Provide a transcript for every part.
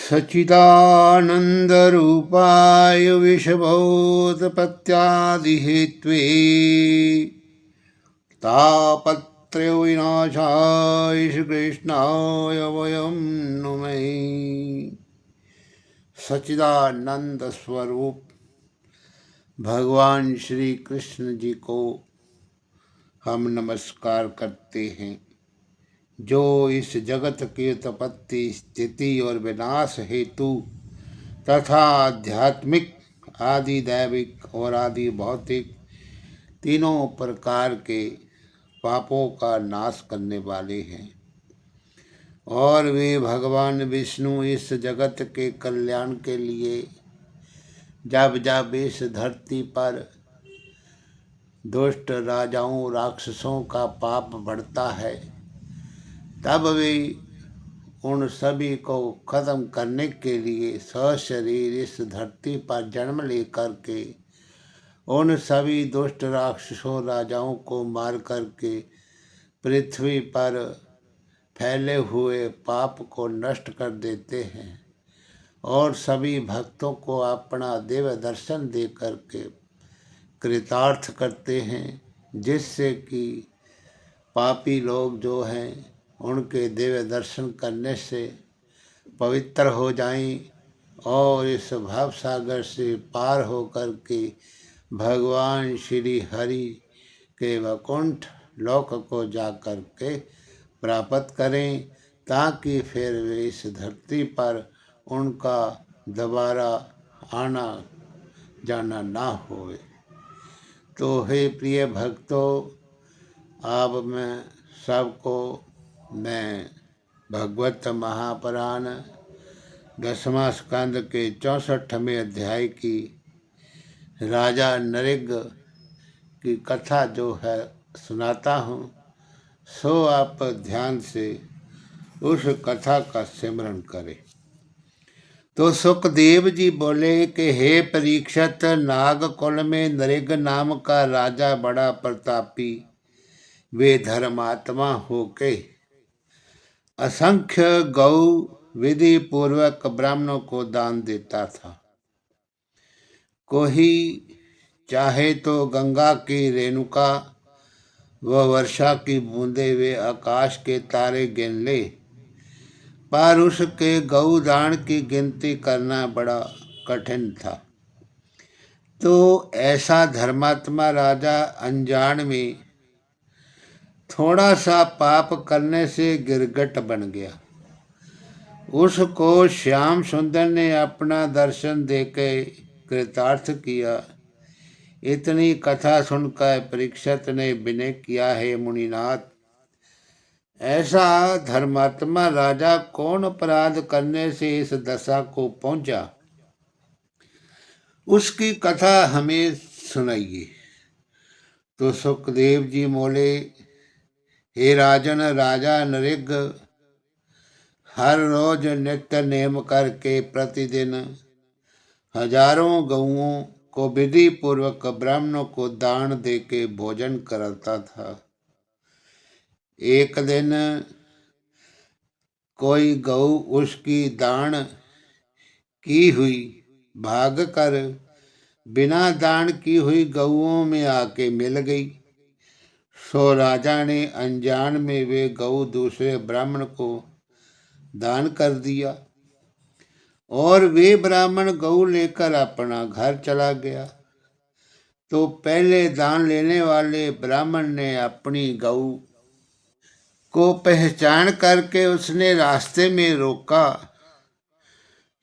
सच्चिदानन्दरूपाय विश्वभूतपत्यादिहेत्वे तापत्रयविनाशाय श्रीकृष्णाय वयं नुमः। सच्चिदानंद स्वरूप भगवान श्री कृष्ण जी को हम नमस्कार करते हैं, जो इस जगत की उत्पत्ति, स्थिति और विनाश हेतु तथा आध्यात्मिक, आदि दैविक और आदि भौतिक तीनों प्रकार के पापों का नाश करने वाले हैं। और वे भगवान विष्णु इस जगत के कल्याण के लिए जब जब इस धरती पर दुष्ट राजाओं, राक्षसों का पाप बढ़ता है, तब वे उन सभी को खत्म करने के लिए सशरीर इस धरती पर जन्म लेकर के उन सभी दुष्ट राक्षसों, राजाओं को मार करके पृथ्वी पर फैले हुए पाप को नष्ट कर देते हैं और सभी भक्तों को अपना दिव्य दर्शन दे करके कृतार्थ करते हैं, जिससे कि पापी लोग जो हैं उनके दिव्य दर्शन करने से पवित्र हो जाएं और इस भव सागर से पार होकर के भगवान श्री हरि के वैकुंठ लोक को जा कर के प्राप्त करें, ताकि फिर वे इस धरती पर उनका दोबारा आना जाना ना होए। तो हे प्रिय भक्तों, अब मैं सबको मैं भगवत महापुराण 10वां स्कंद के 64वें अध्याय की राजा नृग की कथा जो है सुनाता हूँ। सो आप ध्यान से उस कथा का सिमरन करें। तो सुखदेव जी बोले कि हे परीक्षित, नागकुल में नृग नाम का राजा बड़ा प्रतापी, वे धर्मात्मा होके असंख्य गौ विधि पूर्वक ब्राह्मणों को दान देता था। कोई चाहे तो गंगा की रेणुका व वर्षा की बूंदे वे आकाश के तारे गिन ले, पर उसके गौदान की गिनती करना बड़ा कठिन था। तो ऐसा धर्मात्मा राजा अनजान में थोड़ा सा पाप करने से गिरगट बन गया। उसको श्याम सुंदर ने अपना दर्शन देके कृतार्थ किया। इतनी कथा सुनकर परीक्षित ने विनय किया, है मुनिनाथ, ऐसा धर्मात्मा राजा कौन अपराध करने से इस दशा को पहुंचा, उसकी कथा हमें सुनाइए। तो सुखदेव जी बोले, हे राजन, राजा नृग हर रोज नित्य नेम करके प्रतिदिन हजारों गऊओं को विधि पूर्वक ब्राह्मणों को दान दे के भोजन कराता था। एक दिन कोई गऊ उसकी दान की हुई भाग कर बिना दान की हुई गऊओं में आके मिल गई। सो राजा ने अनजान में वे गऊ दूसरे ब्राह्मण को दान कर दिया और वे ब्राह्मण गऊ लेकर अपना घर चला गया। तो पहले दान लेने वाले ब्राह्मण ने अपनी गऊ को पहचान करके उसने रास्ते में रोका।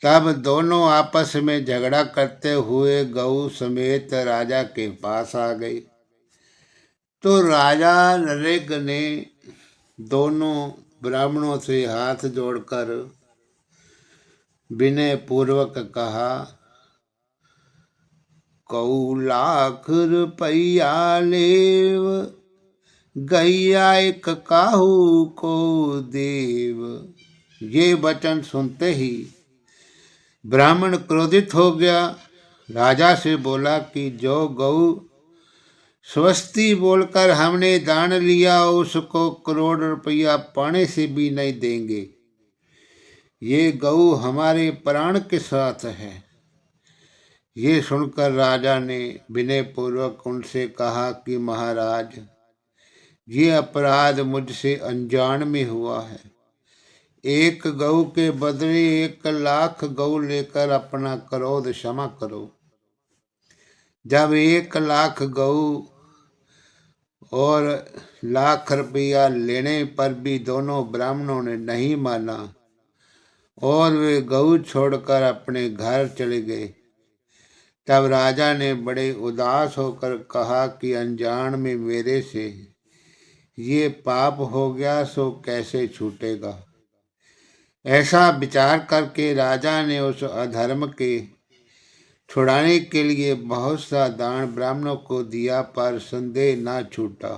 तब दोनों आपस में झगड़ा करते हुए गऊ समेत राजा के पास आ गए। तो राजा नृग ने दोनों ब्राह्मणों से हाथ जोड़कर विनय पूर्वक कहा, कऊ लाख रुपया लेव, गैया एक काहू को देव। ये वचन सुनते ही ब्राह्मण क्रोधित हो गया। राजा से बोला कि जो गऊ स्वस्ति बोलकर हमने दान लिया, उसको करोड़ रुपया पाने से भी नहीं देंगे। ये गऊ हमारे प्राण के साथ है। ये सुनकर राजा ने विनय पूर्वक उनसे कहा कि महाराज, ये अपराध मुझसे अनजान में हुआ है। एक गऊ के बदले 1,00,000 गऊ लेकर अपना क्रोध क्षमा करो। जब 1,00,000 गऊ और 1,00,000 रुपया लेने पर भी दोनों ब्राह्मणों ने नहीं माना और वे गऊ छोड़कर अपने घर चले गए, तब राजा ने बड़े उदास होकर कहा कि अनजान में मेरे से ये पाप हो गया, सो कैसे छूटेगा। ऐसा विचार करके राजा ने उस अधर्म के छुड़ाने के लिए बहुत सा दान ब्राह्मणों को दिया, पर संदेह न छूटा।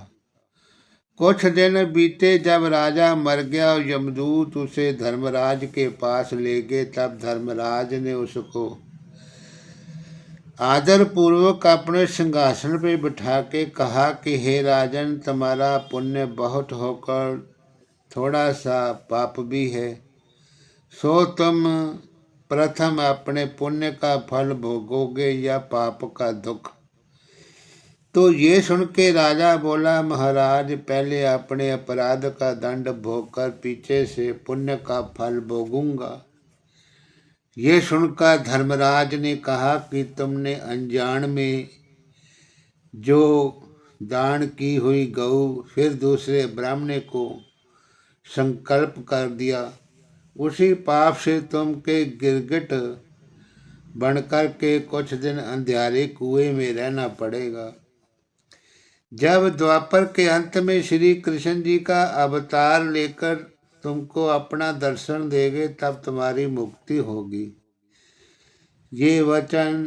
कुछ दिन बीते, जब राजा मर गया और यमदूत उसे धर्मराज के पास ले गए, तब धर्मराज ने उसको आदर पूर्वक अपने सिंहासन पे बिठा के कहा कि हे राजन, तुम्हारा पुण्य बहुत होकर थोड़ा सा पाप भी है, सो तुम प्रथम अपने पुण्य का फल भोगोगे या पाप का दुख। तो ये सुन के राजा बोला, महाराज, पहले अपने अपराध का दंड भोगकर पीछे से पुण्य का फल भोगूंगा। ये सुनकर धर्मराज ने कहा कि तुमने अनजान में जो दान की हुई गऊ फिर दूसरे ब्राह्मण को संकल्प कर दिया, उसी पाप से तुम के गिरगिट बनकर के कुछ दिन अंधियारे कुएं में रहना पड़ेगा। जब द्वापर के अंत में श्री कृष्ण जी का अवतार लेकर तुमको अपना दर्शन देंगे, तब तुम्हारी मुक्ति होगी। ये वचन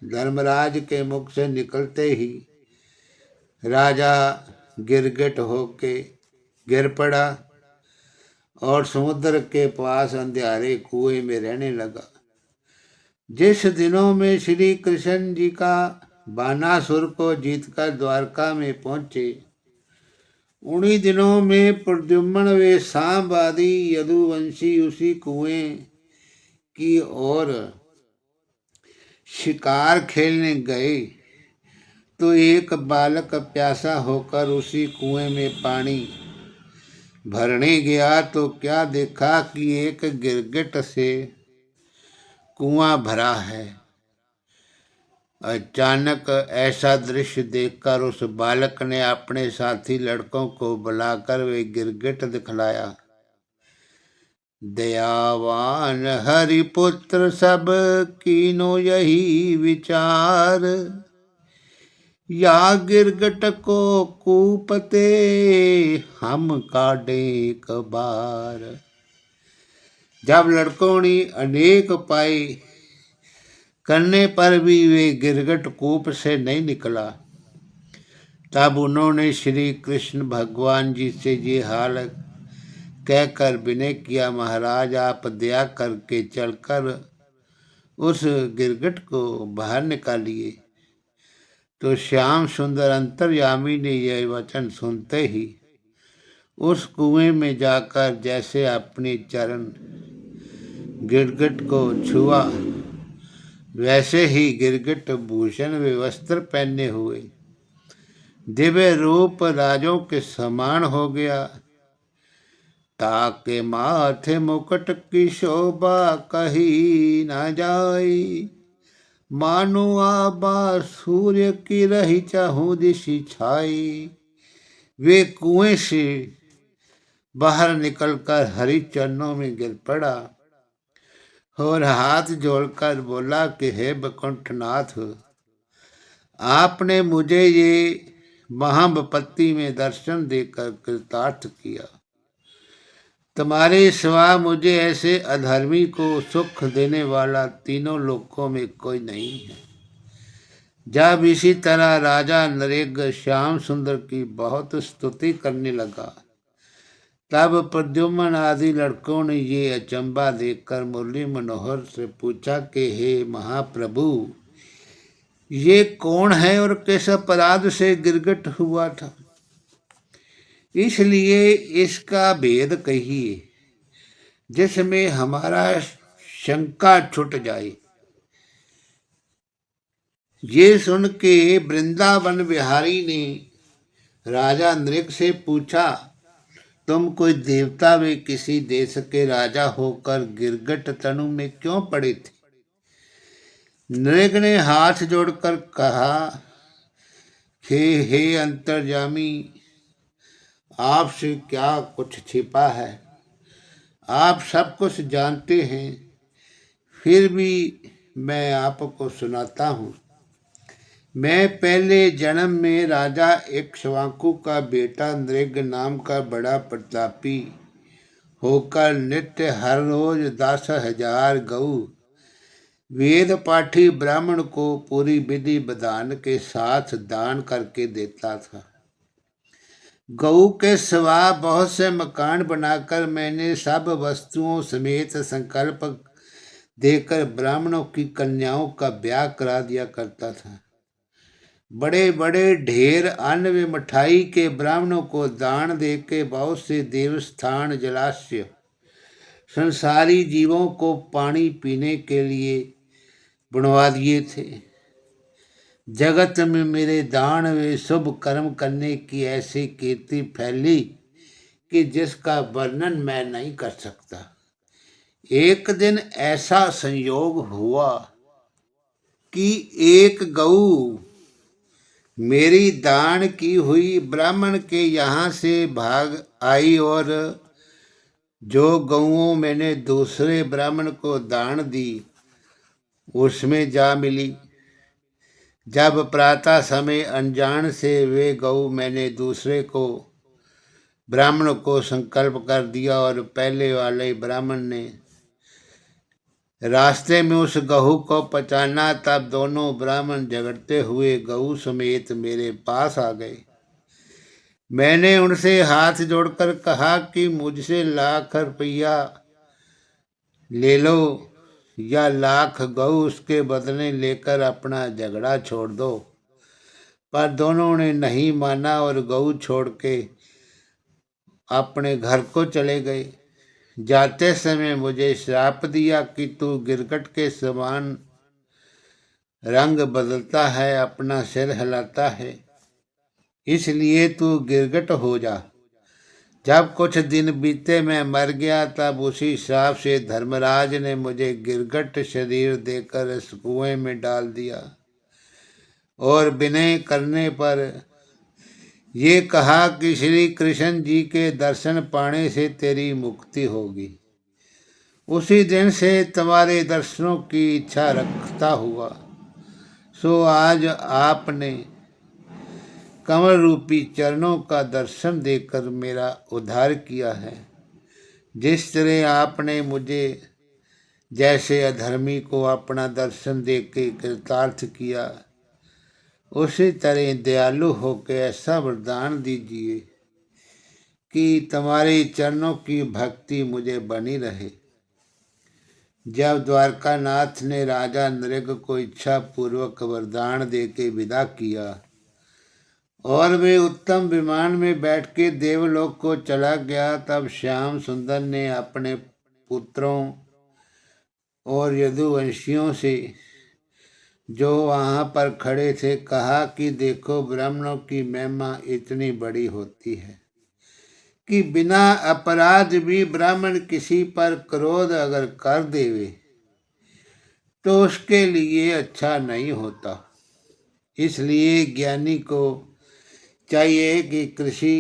धर्मराज के मुख से निकलते ही राजा गिरगिट होके गिर पड़ा और समुद्र के पास अंधियारे कुएं में रहने लगा। जिस दिनों में श्री कृष्ण जी का बानासुर को जीतकर द्वारका में पहुंचे, उन्हीं दिनों में प्रद्युम्न वे सांब आदि यदुवंशी उसी कुएं की ओर शिकार खेलने गए, तो एक बालक प्यासा होकर उसी कुएं में पानी भरने गया, तो क्या देखा कि एक गिरगिट से कुआं भरा है। अचानक ऐसा दृश्य देखकर उस बालक ने अपने साथी लड़कों को बुलाकर वे गिरगिट दिखलाया। दयावान हरिपुत्र सब कीनो यही विचार, या गिरगिट को कूपते हम काटे एक बार। जब लड़कों ने अनेक उपाय करने पर भी वे गिरगिट कूप से नहीं निकला, तब उन्होंने श्री कृष्ण भगवान जी से ये हाल कहकर विनय किया, महाराज, आप दया करके चलकर उस गिरगिट को बाहर निकालिए। तो श्याम सुंदर अंतर्यामी ने यह वचन सुनते ही उस कुएं में जाकर जैसे अपने चरण गिरगिट को छुआ, वैसे ही गिरगिट भूषण व वस्त्र पहने हुए दिव्य रूप राजों के समान हो गया। ताके माथे मुकुट की शोभा कही न जाई, मानो आबा सूर्य की रही चाहूं दिशि छाई। वे कुएं से बाहर निकलकर हरि चरणों में गिर पड़ा और हाथ जोड़कर बोला कि हे वैकुंठनाथ, आपने मुझे ये महाविपत्ति में दर्शन देकर कृतार्थ किया। तुम्हारे सिवा मुझे ऐसे अधर्मी को सुख देने वाला तीनों लोकों में कोई नहीं है। जब इसी तरह राजा नरेंद्र श्याम सुंदर की बहुत स्तुति करने लगा, तब प्रद्युम्न आदि लड़कों ने ये अचंबा देखकर मुरली मनोहर से पूछा कि हे महाप्रभु, ये कौन है और किस अपराध से गिरगिट हुआ था, इसलिए इसका भेद कहिए। जिसमें हमारा शंका छूट जाए। ये सुन के वृंदावन बिहारी ने राजा नृग से पूछा, तुम कोई देवता व किसी देश के राजा होकर गिरगट तनु में क्यों पड़े थे? नृग ने हाथ जोड़कर कहा, हे अंतर्यामी, आपसे क्या कुछ छिपा है? आप सब कुछ जानते हैं, फिर भी मैं आपको सुनाता हूँ। मैं पहले जन्म में राजा इक्ष्वाकु का बेटा नृग नाम का बड़ा प्रतापी होकर नित्य हर रोज 10,000 गऊ वेद पाठी ब्राह्मण को पूरी विधि विधान के साथ दान करके देता था। गऊ के सिवा बहुत से मकान बनाकर मैंने सब वस्तुओं समेत संकल्प देकर ब्राह्मणों की कन्याओं का ब्याह करा दिया करता था। बड़े बड़े ढेर अन्न व मिठाई के ब्राह्मणों को दान दे के बहुत से देवस्थान जलाशय संसारी जीवों को पानी पीने के लिए बनवा दिए थे। जगत में मेरे दान व शुभ कर्म करने की ऐसी कीर्ति फैली कि जिसका वर्णन मैं नहीं कर सकता। एक दिन ऐसा संयोग हुआ कि एक गऊ मेरी दान की हुई ब्राह्मण के यहाँ से भाग आई और जो गऊओं मैंने दूसरे ब्राह्मण को दान दी उसमें जा मिली। जब प्रातः समय अनजान से वे गऊ मैंने दूसरे को ब्राह्मण को संकल्प कर दिया और पहले वाले ब्राह्मण ने रास्ते में उस गऊ को पहचाना, तब दोनों ब्राह्मण झगड़ते हुए गऊ समेत मेरे पास आ गए। मैंने उनसे हाथ जोड़कर कहा कि मुझसे 1,00,000 रुपया ले लो या 1,00,000 गऊ उसके बदले लेकर अपना झगड़ा छोड़ दो। पर दोनों ने नहीं माना और गऊ छोड़ के अपने घर को चले गए। जाते समय मुझे श्राप दिया कि तू गिरगट के समान रंग बदलता है, अपना सिर हिलाता है, इसलिए तू गिरगट हो जा। जब कुछ दिन बीते मैं मर गया, तब उसी श्राप से धर्मराज ने मुझे गिरगट शरीर देकर इस कुएं में डाल दिया और विनय करने पर ये कहा कि श्री कृष्ण जी के दर्शन पाने से तेरी मुक्ति होगी। उसी दिन से तुम्हारे दर्शनों की इच्छा रखता हुआ सो आज आपने कमल रूपी चरणों का दर्शन देकर मेरा उद्धार किया है। जिस तरह आपने मुझे जैसे अधर्मी को अपना दर्शन देके कृतार्थ किया, उसी तरह दयालु होकर ऐसा वरदान दीजिए कि तुम्हारे चरणों की भक्ति मुझे बनी रहे। जब द्वारकानाथ ने राजा नृग को इच्छा पूर्वक वरदान देके विदा किया और वे उत्तम विमान में बैठ के देवलोक को चला गया, तब श्याम सुंदर ने अपने पुत्रों और यदुवंशियों से जो वहाँ पर खड़े थे कहा कि देखो, ब्राह्मणों की महिमा इतनी बड़ी होती है कि बिना अपराध भी ब्राह्मण किसी पर क्रोध अगर कर देवे तो उसके लिए अच्छा नहीं होता। इसलिए ज्ञानी को चाहिए कि कृषि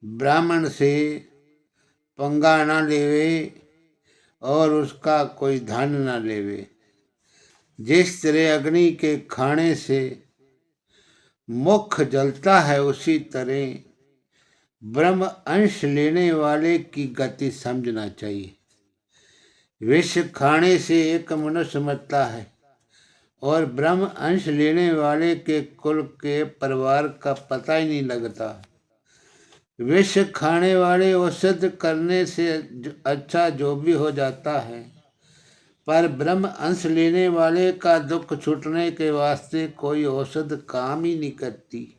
ब्राह्मण से पंगा न लेवे और उसका कोई धन न लेवे। जिस तरह अग्नि के खाने से मुख जलता है, उसी तरह ब्रह्म अंश लेने वाले की गति समझना चाहिए। विष खाने से एक मनुष्य मरता है और ब्रह्म अंश लेने वाले के कुल के परिवार का पता ही नहीं लगता। विष खाने वाले औषध करने से अच्छा जो भी हो जाता है, पर ब्रह्म अंश लेने वाले का दुख छूटने के वास्ते कोई औषध काम ही नहीं करती।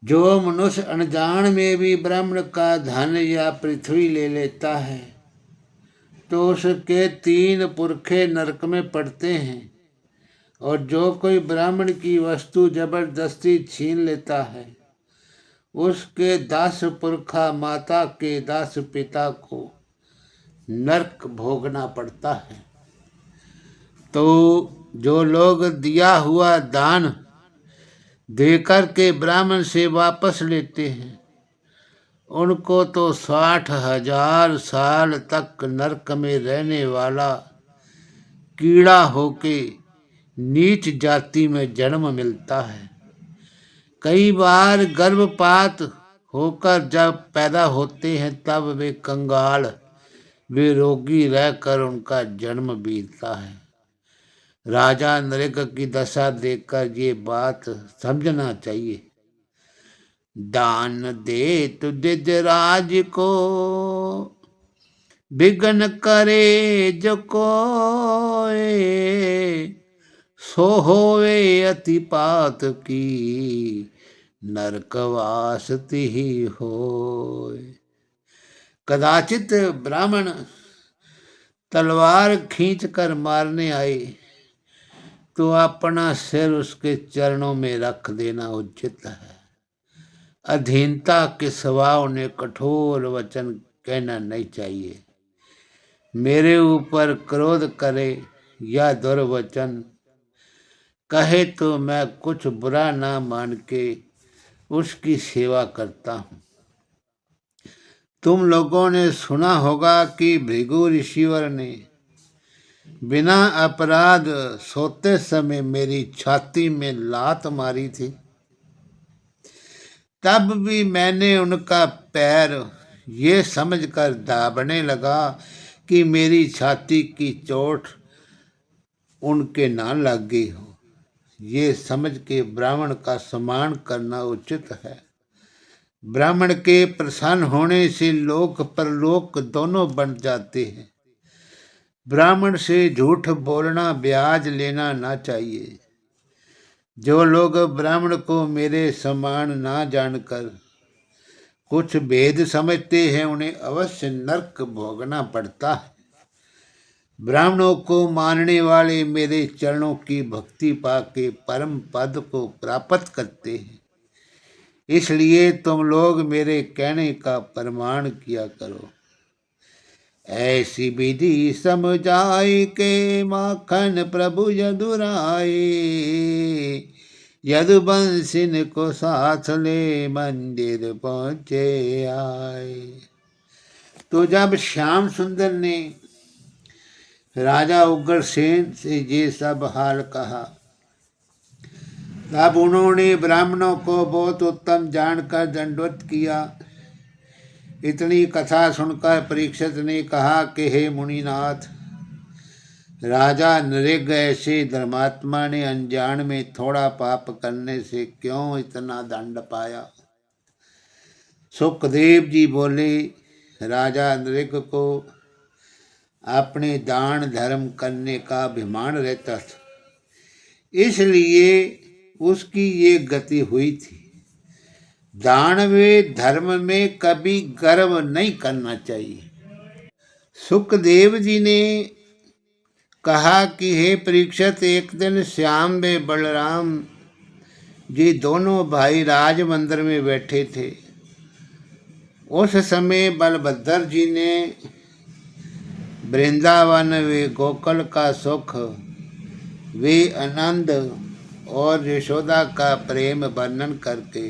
जो मनुष्य अनजान में भी ब्राह्मण का धन या पृथ्वी ले लेता है तो उसके 3 पुरखे नरक में पड़ते हैं, और जो कोई ब्राह्मण की वस्तु जबरदस्ती छीन लेता है उसके 10 पुरखा माता के 10 पिता को नरक भोगना पड़ता है। तो जो लोग दिया हुआ दान देकर के ब्राह्मण से वापस लेते हैं उनको तो 60,000 साल तक नरक में रहने वाला कीड़ा होके नीच जाति में जन्म मिलता है। कई बार गर्भपात होकर जब पैदा होते हैं तब वे कंगाल, वे रोगी रहकर उनका जन्म बीतता है। राजा नृग की दशा देखकर ये बात समझना चाहिए। दान दे तुझ राज को, विघ्न करे जो कोय, सो होवे अतिपात की, नरकवास तिहि होय। कदाचित ब्राह्मण तलवार खींच कर मारने आए तो अपना सिर उसके चरणों में रख देना उचित है। अधीनता के स्वभाव ने कठोर वचन कहना नहीं चाहिए। मेरे ऊपर क्रोध करे या दुर्वचन कहे तो मैं कुछ बुरा ना मान के उसकी सेवा करता हूँ। तुम लोगों ने सुना होगा कि भृगु ऋषिवर ने बिना अपराध सोते समय मेरी छाती में लात मारी थी। तब भी मैंने उनका पैर ये समझकर दाबने लगा कि मेरी छाती की चोट उनके ना लग गई हो। ये समझ के ब्राह्मण का सम्मान करना उचित है। ब्राह्मण के प्रसन्न होने से लोक परलोक दोनों बन जाते हैं। ब्राह्मण से झूठ बोलना, ब्याज लेना ना चाहिए। जो लोग ब्राह्मण को मेरे समान ना जानकर कुछ भेद समझते हैं उन्हें अवश्य नरक भोगना पड़ता है। ब्राह्मणों को मानने वाले मेरे चरणों की भक्ति पाके परम पद को प्राप्त करते हैं। इसलिए तुम लोग मेरे कहने का प्रमाण किया करो। ऐसी विधि समझाए के माखन प्रभु यदुराए, यदुवंशिन को साथ ले मंदिर पहुंचे आए। तो जब श्याम सुंदर ने राजा उग्रसेन से ये सब हाल कहा तब उन्होंने ब्राह्मणों को बहुत उत्तम जानकर दंडवत किया। इतनी कथा सुनकर परीक्षित ने कहा कि हे मुनिनाथ, राजा नृग ऐसे धर्मात्मा ने अनजान में थोड़ा पाप करने से क्यों इतना दंड पाया। सुखदेव जी बोले, राजा नृग को अपने दान धर्म करने का अभिमान रहता था, इसलिए उसकी ये गति हुई थी। दान में धर्म में कभी गर्व नहीं करना चाहिए। सुखदेव जी ने कहा कि हे परीक्षित, एक दिन श्याम व बलराम जी दोनों भाई राज मंदिर में बैठे थे। उस समय बलभद्र जी ने वृंदावन वे गोकुल का सुख, वे आनंद और यशोदा का प्रेम वर्णन करके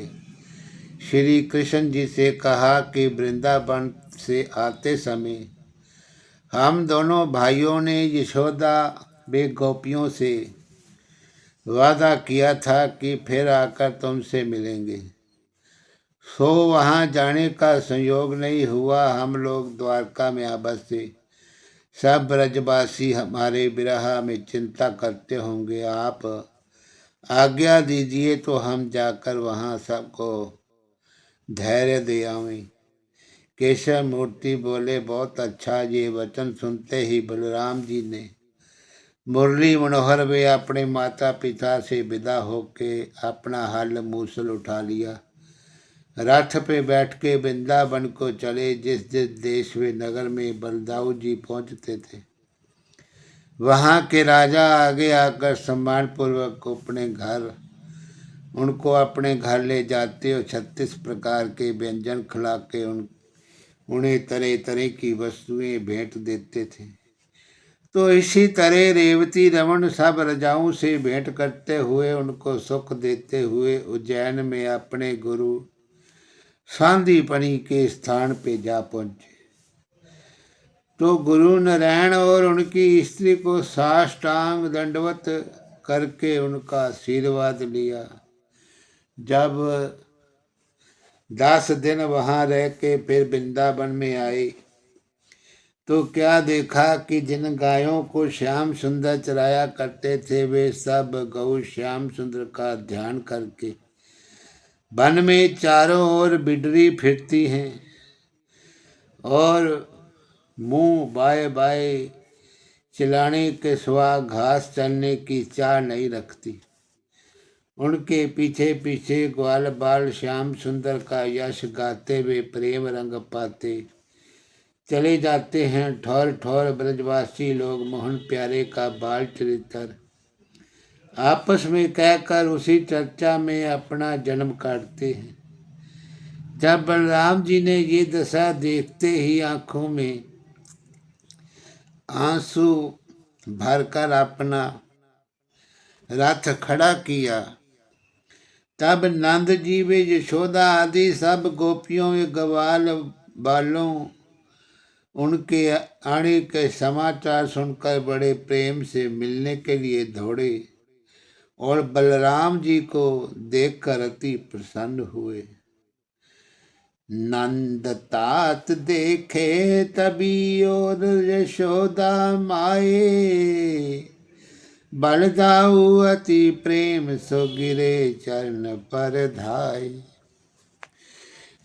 श्री कृष्ण जी से कहा कि वृंदावन से आते समय हम दोनों भाइयों ने यशोदा वे गोपियों से वादा किया था कि फिर आकर तुमसे मिलेंगे। सो वहाँ जाने का संयोग नहीं हुआ। हम लोग द्वारका में आ बसे। सब ब्रजवासी हमारे विरह में चिंता करते होंगे। आप आज्ञा दीजिए तो हम जाकर वहाँ सबको धैर्य दे आवें। केशव मूर्ति बोले, बहुत अच्छा। ये वचन सुनते ही बलराम जी ने मुरली मनोहर वे अपने माता पिता से विदा होके अपना हल मूसल उठा लिया रथ पे बैठ के वृंदावन को चले। जिस जिस देश व नगर में बलदाऊ जी पहुंचते थे, वहाँ के राजा आगे आकर सम्मान पूर्वक उनको अपने घर ले जाते और 36 प्रकार के व्यंजन खिला के उन्हें तरह तरह की वस्तुएं भेंट देते थे। तो इसी तरह रेवती रमन सब रजाओं से भेंट करते हुए उनको सुख देते हुए उज्जैन में अपने गुरु सांदीपनि के स्थान पे जा पहुंचे। तो गुरु नारायण और उनकी स्त्री को साष्टांग दंडवत करके उनका आशीर्वाद लिया। जब 10 दिन वहाँ रह के फिर वृंदावन में आए, तो क्या देखा कि जिन गायों को श्याम सुंदर चराया करते थे, वे सब गौ श्याम सुंदर का ध्यान करके वन में चारों ओर बिडरी फिरती हैं और मुंह बाए बाए चिल्लाने के सिवा घास चलने की चाह नहीं रखती। उनके पीछे पीछे ग्वाल बाल श्याम सुंदर का यश गाते हुए प्रेम रंग पाते चले जाते हैं। ठौर ठौर ब्रजवासी लोग मोहन प्यारे का बाल चरित्र आपस में कहकर उसी चर्चा में अपना जन्म काटते हैं। जब बलराम जी ने ये दशा देखते ही आंखों में आंसू भरकर अपना रथ खड़ा किया, तब नंद जी व यशोदा आदि सब गोपियों व ग्वाल बालों उनके आने के समाचार सुनकर बड़े प्रेम से मिलने के लिए दौड़े और बलराम जी को देखकर अति प्रसन्न हुए। नंद तात देखे तभी और यशोदा माए, बलदाऊ अति प्रेम सो गिरे चरण पर धाय।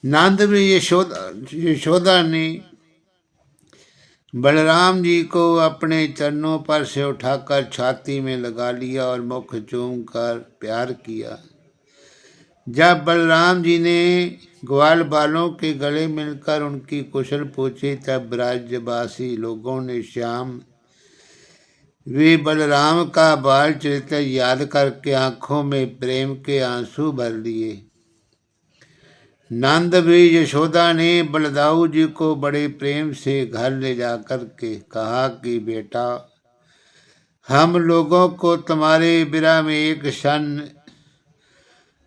नंद में यशोदा ने बलराम जी को अपने चरणों पर से उठाकर छाती में लगा लिया और मुख चूम कर प्यार किया। जब बलराम जी ने ग्वाल बालों के गले मिलकर उनकी कुशल पूछी, तब ब्रजवासी लोगों ने श्याम वे बलराम का बाल चरित्र याद करके आंखों में प्रेम के आंसू भर लिए। नंद भी यशोदा ने बलदाऊ जी को बड़े प्रेम से घर ले जाकर के कहा कि बेटा, हम लोगों को तुम्हारे विरह में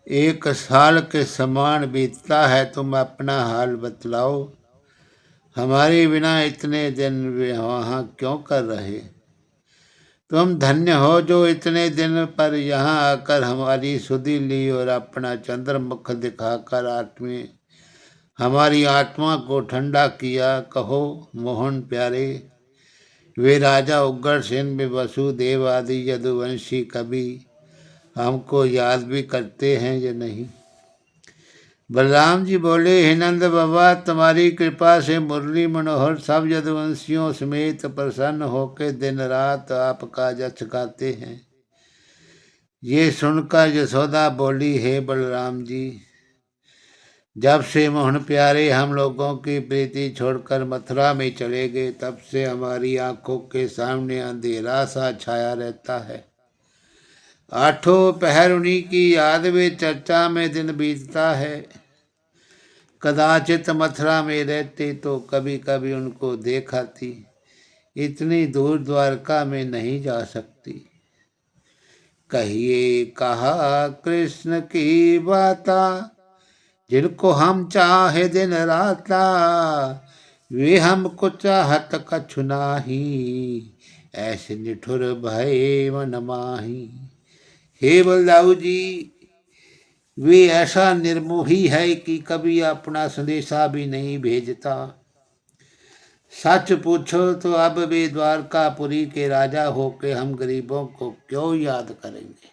एक साल के समान बीतता है। तुम अपना हाल बतलाओ, हमारे बिना इतने दिन वहाँ क्यों कर रहे? तुम धन्य हो जो इतने दिन पर यहाँ आकर हमारी सुधि ली और अपना चंद्रमुख दिखाकर हमारी आत्मा को ठंडा किया। कहो मोहन प्यारे, वे राजा उग्रसेन में वसुदेव आदि यदुवंशी कभी हमको याद भी करते हैं या नहीं? बलराम जी बोले, हे नंद बाबा, तुम्हारी कृपा से मुरली मनोहर सब यदुवंशियों समेत प्रसन्न होकर दिन रात आपका जस गाते हैं। ये सुनकर यशोदा बोली, हे बलराम जी, जब से मोहन प्यारे हम लोगों की प्रीति छोड़कर मथुरा में चले गए, तब से हमारी आंखों के सामने अंधेरा सा छाया रहता है। आठों पहर उन्हीं की याद में चर्चा में दिन बीतता है। कदाचित मथुरा में रहते तो कभी कभी उनको देख आती, इतनी दूर द्वारका में नहीं जा सकती। कहिए कहा कृष्ण की बाता, जिनको हम चाहे दिन राता, वे हमको चाहत कछु नाही, ऐसे निठुर भय मन माही। हे बलदाऊ जी, वे ऐसा निर्मोही है कि कभी अपना संदेशा भी नहीं भेजता। सच पूछो तो अब वे द्वारकापुरी के राजा होके हम गरीबों को क्यों याद करेंगे?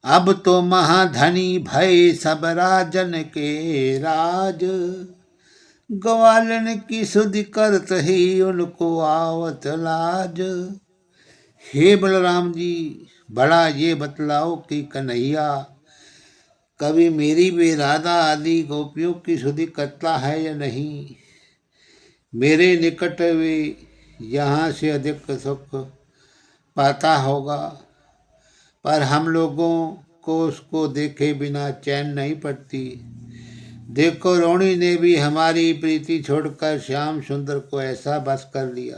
अब तो महाधनी भय सब राजन के राज, ग्वालन की सुधि करत ही उनको आवत लाज। हे बलराम जी, बड़ा ये बतलाओ कि कन्हैया कभी मेरी भी राधा आदि गोपियों की सुधि करता है या नहीं। मेरे निकट वे यहाँ से अधिक सुख पाता होगा, पर हम लोगों को उसको देखे बिना चैन नहीं पड़ती। देखो, रोणी ने भी हमारी प्रीति छोड़कर श्याम सुंदर को ऐसा बस कर लिया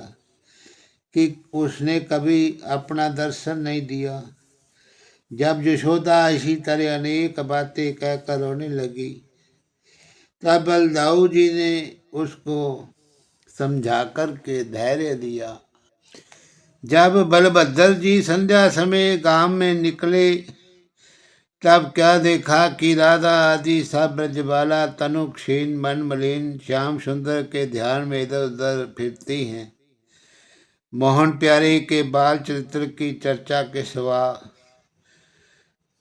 कि उसने कभी अपना दर्शन नहीं दिया। जब यशोदा इसी तरह अनेक बातें कहकर रोने लगी, तब बलदाऊ जी ने उसको समझा कर के धैर्य दिया। जब बलभद्र जी संध्या समय गांव में निकले, तब क्या देखा कि राधा आदि सब ब्रजबाला तनु क्षीण मन मलिन श्याम सुंदर के ध्यान में इधर उधर फिरती हैं। मोहन प्यारे के बाल चरित्र की चर्चा के सिवा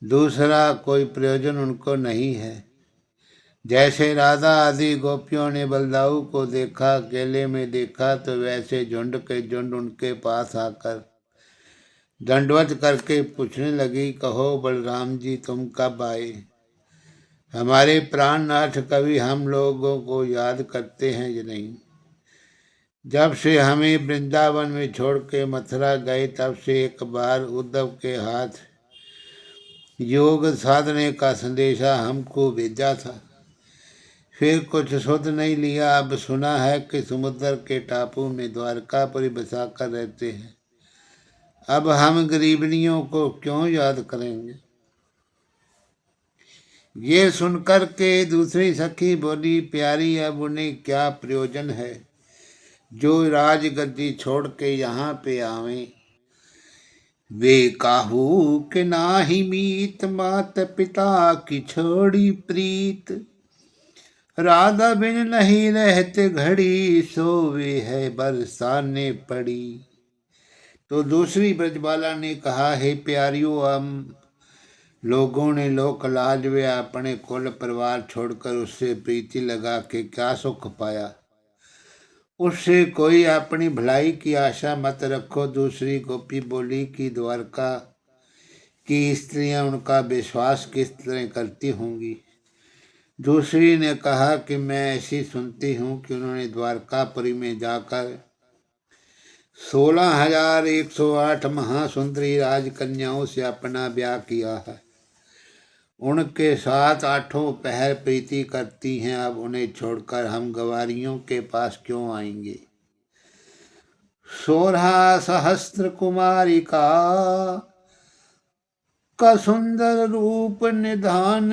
दूसरा कोई प्रयोजन उनको नहीं है। जैसे राधा आदि गोपियों ने बलदाऊ को देखा, अकेले में देखा, तो वैसे झुंड के झुंड उनके पास आकर दंडवत करके पूछने लगी, कहो बलराम जी, तुम कब आए? हमारे प्राणनाथ कभी हम लोगों को याद करते हैं या नहीं? जब से हमें वृंदावन में छोड़ के मथुरा गए, तब से एक बार उद्धव के हाथ योग साधने का संदेशा हमको भेजा था, फिर कुछ सुध नहीं लिया। अब सुना है कि समुद्र के टापू में द्वारकापुरी बसा कर रहते हैं। अब हम गरीबनियों को क्यों याद करेंगे? ये सुनकर के दूसरी सखी बोली, प्यारी, अब उन्हें क्या प्रयोजन है जो राजगद्दी छोड़ के यहाँ पे आवे। वे काहू के नाही मीत, मात पिता की छोड़ी प्रीत। राधा बिन नहीं रहते घड़ी, सोवे है बरसाने पड़ी। तो दूसरी ब्रजबाला ने कहा, हे प्यारियों, हम लोगों ने लोक लाज व अपने कुल परिवार छोड़कर उससे प्रीति लगा के क्या सुख पाया। उससे कोई अपनी भलाई की आशा मत रखो। दूसरी गोपी बोली कि द्वारका की स्त्रियां उनका विश्वास किस तरह करती होंगी। दूसरी ने कहा कि मैं ऐसी सुनती हूँ कि उन्होंने द्वारकापुरी में जाकर 16,108 महासुंदरी राजकन्याओं से अपना ब्याह किया है। उनके साथ आठों पहर प्रीति करती हैं। अब उन्हें छोड़कर हम गवारियों के पास क्यों आएंगे? 16 सहस्त्र कुमारी का सुंदर रूप निधान,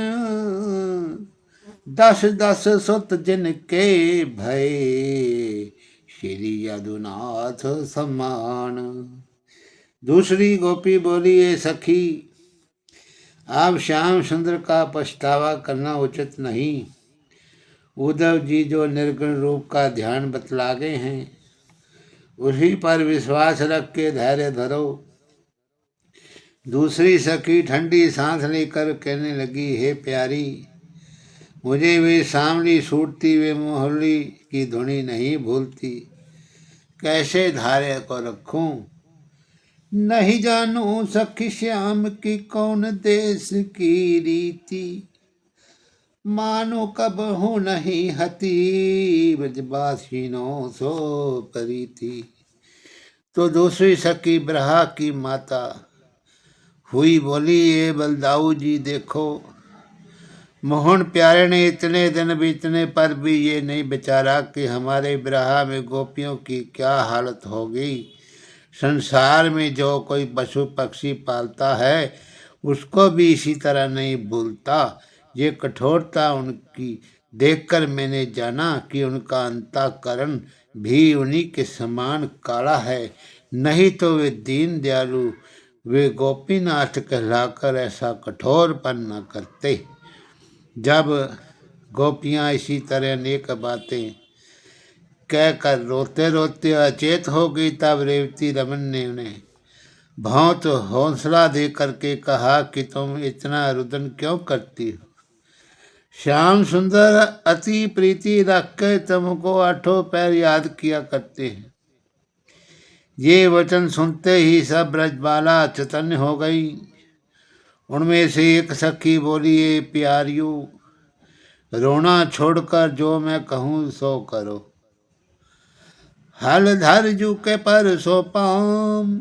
10 सुत जिनके भय, श्री यदुनाथ समान। दूसरी गोपी बोली, ये सखी, आप श्याम सुंदर का पछतावा करना उचित नहीं। उद्धव जी जो निर्गुण रूप का ध्यान बतला गए हैं, उसी पर विश्वास रख के धैर्य धरो। दूसरी सखी ठंडी सांस लेकर कहने लगी, हे प्यारी, मुझे वे सांवली सूटती वे मोहल्ली की धुनी नहीं भूलती। कैसे धैर्य को रखूं? नहीं जानू सखी श्याम की कौन देश की रीति, मानो कब हो नहीं हती, ब्रजवासिनों सो प्रीति। तो दूसरी सखी ब्रहा की माता हुई बोली, ये बलदाऊ जी देखो, मोहन प्यारे ने इतने दिन बीतने पर भी ये नहीं विचारा कि हमारे ब्रहा में गोपियों की क्या हालत होगी। संसार में जो कोई पशु पक्षी पालता है, उसको भी इसी तरह नहीं भूलता। ये कठोरता उनकी देखकर मैंने जाना कि उनका अंतःकरण भी उन्हीं के समान काला है। नहीं तो वे दीन दयालु, वे गोपीनाथ कहलाकर ऐसा कठोरपन न करते। जब गोपियाँ इसी तरह अनेक बातें कहकर रोते रोते अचेत हो गई, तब रेवती रमन ने उन्हें बहुत हौसला दे करके कहा कि तुम इतना रुदन क्यों करती हो? श्याम सुंदर अति प्रीति रख के तुमको आठों पैर याद किया करते हैं। ये वचन सुनते ही सब ब्रजबाला चैतन्य हो गई। उनमें से एक सखी बोली, ये प्यारियों, रोना छोड़कर जो मैं कहूँ सो करो। हल धर जू के पर सो पाम,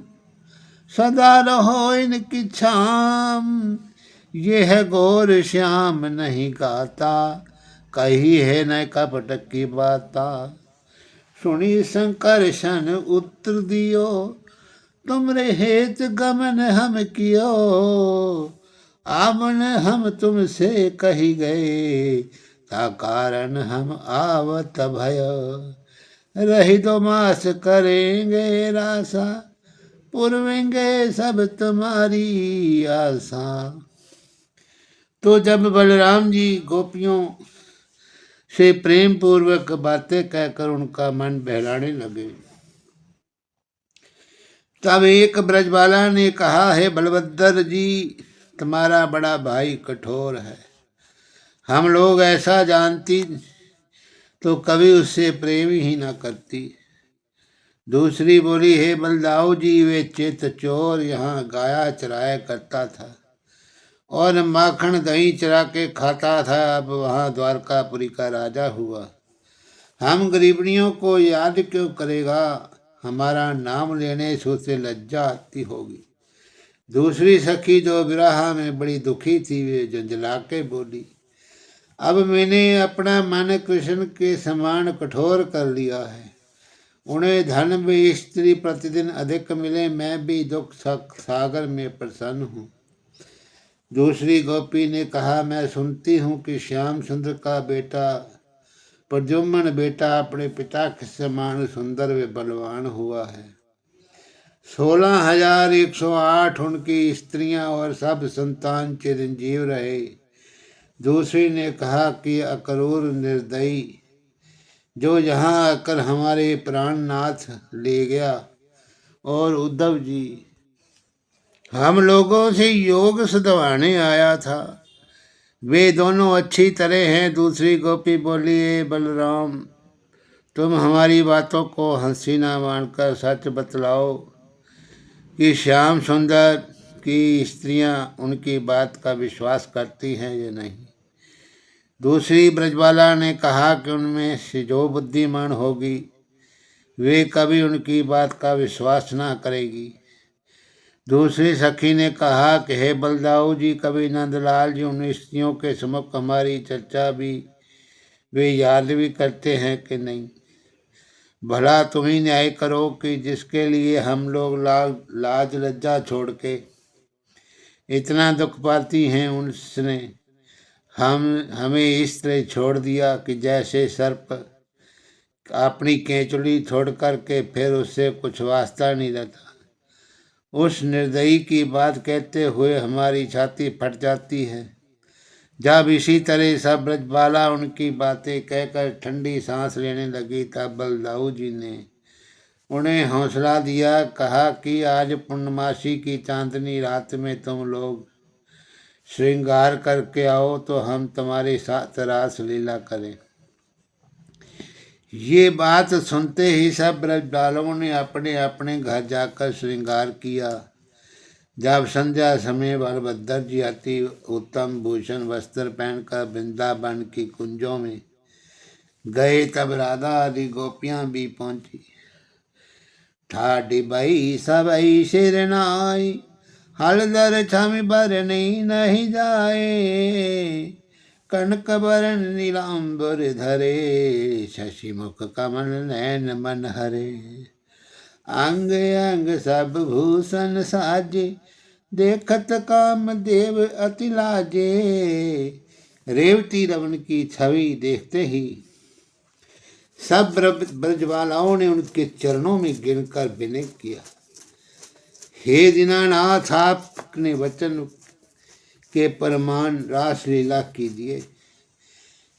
सदा रहो इनकी छाम। ये है गोर श्याम नहीं गाता, कही है न कपट की बाता। सुनी शंकर शन उत्तर दियो, तुमरे हेत गमन हम कियो। आमन हम तुमसे कही गए, ता कारण हम आवत भय। रही दो मास करेंगे रासा, पुरवेंगे सब तुम्हारी आशा। तो जब बलराम जी गोपियों से प्रेम पूर्वक बातें कहकर उनका मन बहलाने लगे, तब एक ब्रजबाला ने कहा, है बलभद्र जी, तुम्हारा बड़ा भाई कठोर है। हम लोग ऐसा जानती तो कभी उससे प्रेम ही न करती। दूसरी बोली, हे बलदाऊ जी, वे चित चोर यहाँ गाया चराया करता था और माखन दही चरा के खाता था। अब वहाँ द्वारकापुरी का राजा हुआ, हम गरीबनियों को याद क्यों करेगा? हमारा नाम लेने से उसे लज्जा आती होगी। दूसरी सखी जो विरह में बड़ी दुखी थी, वे झंझला के बोली, अब मैंने अपना मन कृष्ण के समान कठोर कर लिया है। उन्हें धन में स्त्री प्रतिदिन अधिक मिले, मैं भी दुख सागर में प्रसन्न हूँ। दूसरी गोपी ने कहा, मैं सुनती हूँ कि श्याम सुंदर का बेटा प्रद्युम्न बेटा अपने पिता के समान सुंदर व बलवान हुआ है। 16,108 उनकी स्त्रियां और सब संतान चिरंजीव रहे। दूसरी ने कहा कि अक्रूर निर्दयी जो यहाँ आकर हमारे प्राणनाथ ले गया, और उद्धव जी हम लोगों से योग सधवाने आया था, वे दोनों अच्छी तरह हैं। दूसरी गोपी बोली, ए बलराम, तुम हमारी बातों को हंसी न मानकर सच बतलाओ कि श्याम सुंदर की स्त्रियां उनकी बात का विश्वास करती हैं या नहीं। दूसरी ब्रजबाला ने कहा कि उनमें से जो बुद्धिमान होगी वे कभी उनकी बात का विश्वास ना करेगी। दूसरी सखी ने कहा कि हे बलदाऊ जी, कभी नंदलाल जी उन स्त्रियों के सम्मुख हमारी चर्चा भी वे याद भी करते हैं कि नहीं? भला तुम ही न्याय करो कि जिसके लिए हम लोग लाज लज्जा छोड़ के इतना दुख पाती हैं, उसने हमें इस तरह छोड़ दिया कि जैसे सर्प अपनी केंचुली छोड़ करके फिर उससे कुछ वास्ता नहीं रहता। उस निर्दयी की बात कहते हुए हमारी छाती फट जाती है। जब इसी तरह सब ब्रजबाला उनकी बातें कहकर ठंडी सांस लेने लगी, तब बलदाऊ जी ने उन्हें हौसला दिया। कहा कि आज पूर्णमासी की चांदनी रात में तुम लोग श्रृंगार करके आओ तो हम तुम्हारे साथ रास लीला करें। ये बात सुनते ही सब ब्रजबालों ने अपने अपने घर जाकर श्रृंगार किया। जब संध्या समय बलभद्र जी अति उत्तम भूषण वस्त्र पहनकर वृंदावन की कुंजों में गए, तब राधा आदि गोपियां भी पहुंची। ठाडी बई सबई सिर नाई, हलदर छम बर नहीं जाए। कनक बरन नीलांबर धरे, शशि मुख कमल नैन मन हरे। अंग अंग सब भूषण साजे, देखत काम देव अति लाजे। रेवती रमन की छवि देखते ही सब ब्रजबालाओं ने उनके चरणों में गिरकर विनय किया, हे दीनानाथ, आपने वचन के परमान रासलीला कीजिए।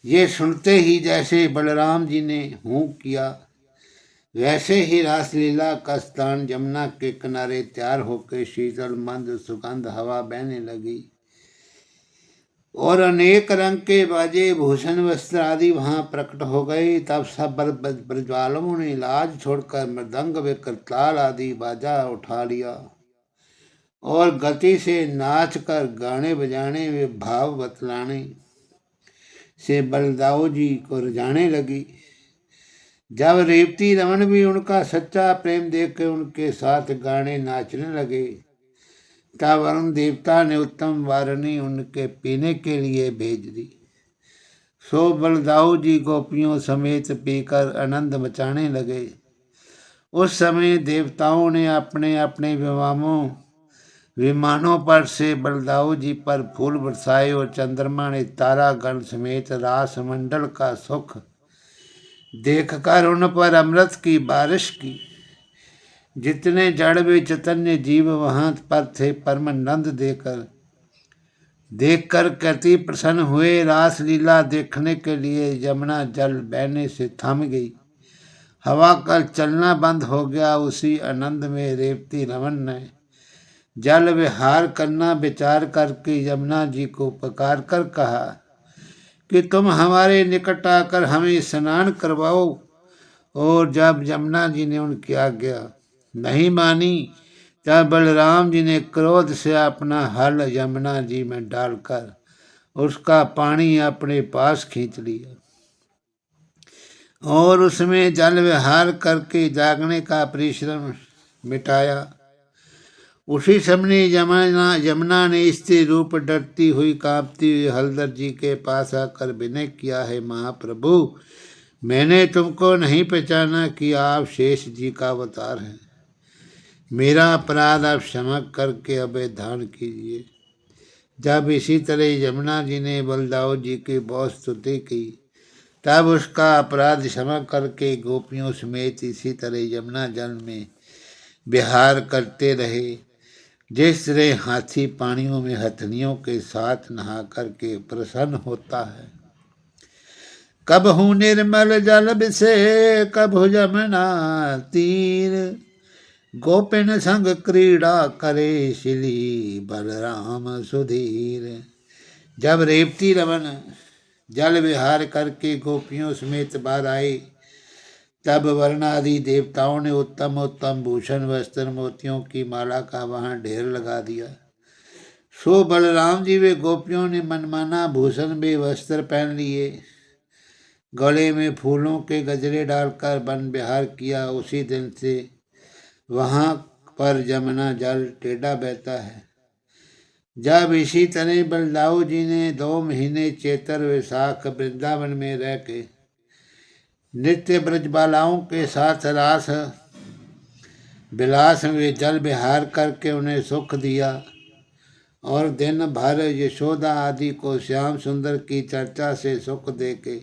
ये सुनते ही जैसे बलराम जी ने हूँ किया, वैसे ही रासलीला का स्थान यमुना के किनारे तैयार होकर शीतल मंद सुगंध हवा बहने लगी और अनेक रंग के बाजे भूषण वस्त्र आदि वहां प्रकट हो गए। तब सब ब्रजबालों ने लाज छोड़कर मृदंग व करताल आदि बाजा उठा लिया और गति से नाच कर गाने बजाने में भाव बतलाने से बलदाऊ जी को रिझाने लगी। जब रेवती रमन भी उनका सच्चा प्रेम देख के उनके साथ गाने नाचने लगे, तब वरुण देवता ने उत्तम वारणी उनके पीने के लिए भेज दी। सो बलदाऊ जी गोपियों समेत पीकर आनंद मचाने लगे। उस समय देवताओं ने अपने अपने विमानों पर से बलदाऊ जी पर फूल बरसाए और चंद्रमा ने तारागण समेत रास मंडल का सुख देखकर उन पर अमृत की बारिश की। जितने जड़ व चैतन्य जीव वहां पर थे परमानंद देखकर कति प्रसन्न हुए। रास लीला देखने के लिए यमुना जल बहने से थम गई, हवा का चलना बंद हो गया। उसी आनंद में रेवती रमन ने जल विहार करना विचार करके यमुना जी को पुकार कर कहा कि तुम हमारे निकट आकर हमें स्नान करवाओ। और जब यमुना जी ने उनकी आज्ञा नहीं मानी, तब बलराम जी ने क्रोध से अपना हल यमुना जी में डालकर उसका पानी अपने पास खींच लिया और उसमें जल विहार करके जागने का परिश्रम मिटाया। उसी समय यमुना ने स्त्री रूप डरती हुई कांपती हुई हलधर जी के पास आकर विनय किया, है महाप्रभु, मैंने तुमको नहीं पहचाना कि आप शेष जी का अवतार हैं। मेरा अपराध आप क्षमा करके अभय दान कीजिए। जब इसी तरह यमुना जी ने बलदाऊ जी की बहुत स्तुति की, तब उसका अपराध क्षमा करके गोपियों समेत इसी तरह यमुना जल में विहार करते रहे। जिस तरह हाथी पानियों में हथनियों के साथ नहा करके प्रसन्न होता है। कबहु निर्मल जल बिसे कबहु यमुना तीर, गोपिन संग क्रीड़ा करे शिली बलराम सुधीर। जब रेवती रमन जल विहार करके गोपियों समेत बाहर आए, तब वर्णादि देवताओं ने उत्तम उत्तम भूषण वस्त्र मोतियों की माला का वहां ढेर लगा दिया। सो बलराम जी वे गोपियों ने मनमाना भूषण में वस्त्र पहन लिए, गले में फूलों के गजरे डालकर वन विहार किया। उसी दिन से वहां पर यमुना जल टेढ़ा बहता है। जब इसी तरह बलदाऊ जी ने 2 महीने चैत्र वैशाख वृंदावन में रह के नित्य ब्रजबालाओं के साथ रास विलास में जल विहार करके उन्हें सुख दिया और दिन भर यशोदा आदि को श्याम सुंदर की चर्चा से सुख दे के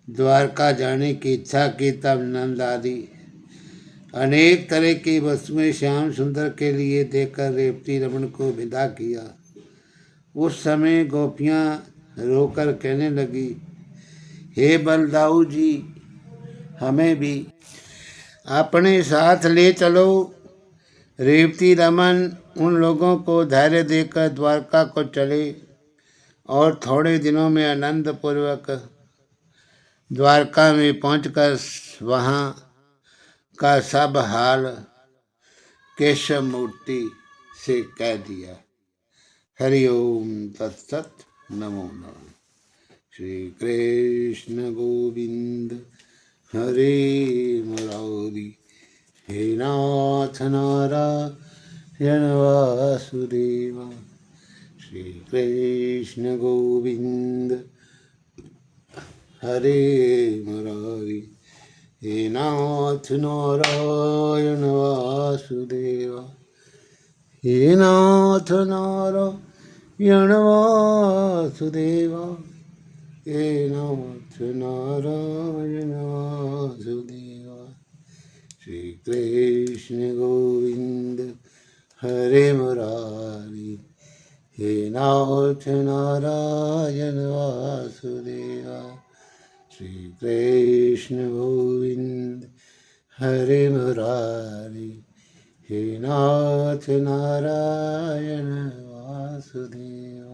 द्वारका जाने की इच्छा की, तब नंद आदि अनेक तरह की वस्तुएं श्याम सुंदर के लिए देकर रेवती रमन को विदा किया। उस समय गोपियां रोकर कहने लगी, हे बलदाऊ जी, हमें भी अपने साथ ले चलो। रेवती रमन उन लोगों को धैर्य देकर द्वारका को चले और थोड़े दिनों में आनंद पूर्वक द्वारका में पहुंचकर वहाँ का सब हाल केशव मूर्ति से कह दिया। हरि ओम तत्सत। नमो नमः। श्री कृष्ण गोविंद हरे मुरारी। हे नाथ नारायण वासुदेव। श्री कृष्ण गोविंद हरे मुरारी। हे नाथ नारायण वासुदेव। हे नाथ नारायण वासुदेव। हे नाथ नारायण वासुदेव। श्री कृष्ण गोविंद हरे मुरारी। हे नाथ नारायण वासुदेव। श्री कृष्ण गोविंद हरे मुरारी। हे नाथ नारायण वासुदेव।